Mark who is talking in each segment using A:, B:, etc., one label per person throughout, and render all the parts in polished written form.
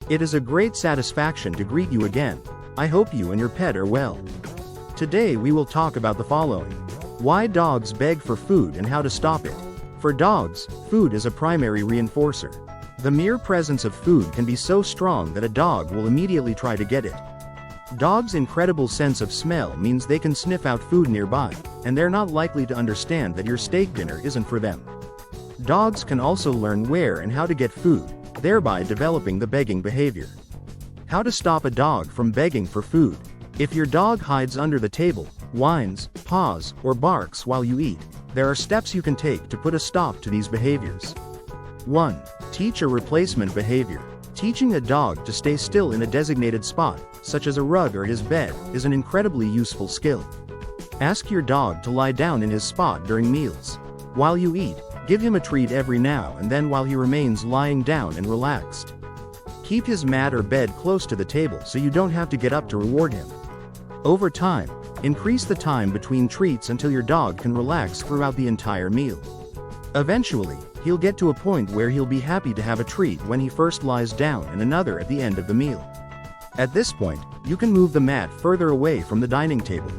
A: It is a great satisfaction to greet you again. I hope you and your pet are well. Today we will talk about the following. Why dogs beg for food and how to stop it. For dogs, food is a primary reinforcer. The mere presence of food can be so strong that a dog will immediately try to get it. Dogs' incredible sense of smell means they can sniff out food nearby, and they're not likely to understand that your steak dinner isn't for them. Dogs can also learn where and how to get food, thereby developing the begging behavior. How to stop a dog from begging for food. If your dog hides under the table, whines, paws, or barks while you eat, there are steps you can take to put a stop to these behaviors. 1. Teach a replacement behavior. Teaching a dog to stay still in a designated spot, such as a rug or his bed, is an incredibly useful skill. Ask your dog to lie down in his spot during meals. While you eat, give him a treat every now and then while he remains lying down and relaxed. Keep his mat or bed close to the table so you don't have to get up to reward him. Over time, increase the time between treats until your dog can relax throughout the entire meal. Eventually, he'll get to a point where he'll be happy to have a treat when he first lies down and another at the end of the meal. At this point, you can move the mat further away from the dining table.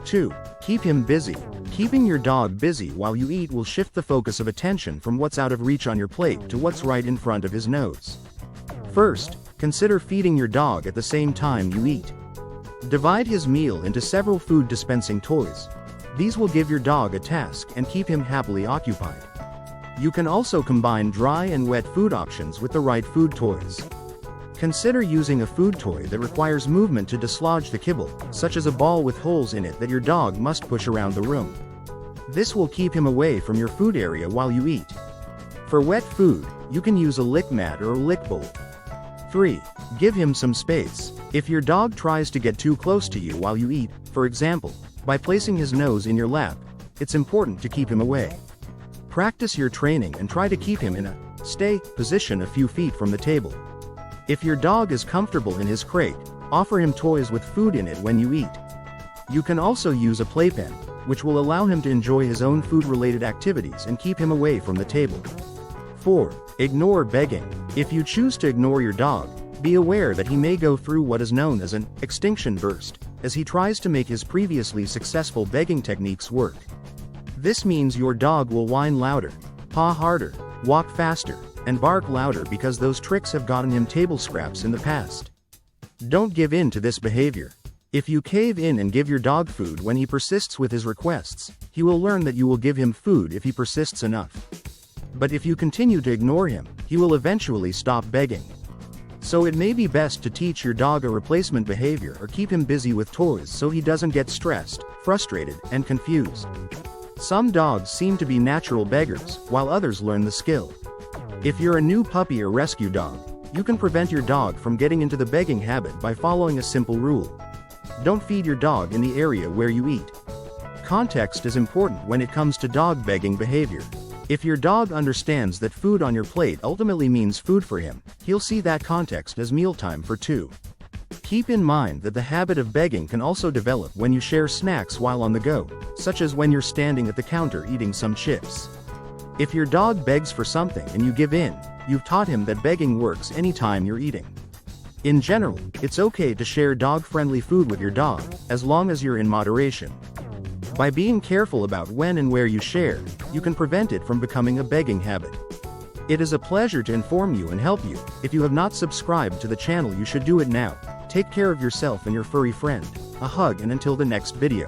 A: 2. Keep him busy. Keeping your dog busy while you eat will shift the focus of attention from what's out of reach on your plate to what's right in front of his nose. First, consider feeding your dog at the same time you eat. Divide his meal into several food dispensing toys. These will give your dog a task and keep him happily occupied. You can also combine dry and wet food options with the right food toys. Consider using a food toy that requires movement to dislodge the kibble, such as a ball with holes in it that your dog must push around the room. This will keep him away from your food area while you eat. For wet food, you can use a lick mat or a lick bowl. 3. Give him some space. If your dog tries to get too close to you while you eat, for example, by placing his nose in your lap, it's important to keep him away. Practice your training and try to keep him in a stay position a few feet from the table. If your dog is comfortable in his crate, offer him toys with food in it when you eat. You can also use a playpen, which will allow him to enjoy his own food-related activities and keep him away from the table. 4. Ignore begging. If you choose to ignore your dog, be aware that he may go through what is known as an extinction burst, as he tries to make his previously successful begging techniques work. This means your dog will whine louder, paw harder, walk faster, and bark louder because those tricks have gotten him table scraps in the past. Don't give in to this behavior. If you cave in and give your dog food when he persists with his requests, he will learn that you will give him food if he persists enough. But if you continue to ignore him, he will eventually stop begging. So it may be best to teach your dog a replacement behavior or keep him busy with toys so he doesn't get stressed, frustrated, and confused. Some dogs seem to be natural beggars, while others learn the skill. If you're a new puppy or rescue dog, you can prevent your dog from getting into the begging habit by following a simple rule. Don't feed your dog in the area where you eat. Context is important when it comes to dog begging behavior. If your dog understands that food on your plate ultimately means food for him, he'll see that context as mealtime for two. Keep in mind that the habit of begging can also develop when you share snacks while on the go, such as when you're standing at the counter eating some chips. If your dog begs for something and you give in, you've taught him that begging works anytime you're eating. In general, it's okay to share dog-friendly food with your dog, as long as you're in moderation. By being careful about when and where you share, you can prevent it from becoming a begging habit. It is a pleasure to inform you and help you. If you have not subscribed to the channel, you should do it now. Take care of yourself and your furry friend. A hug, and until the next video.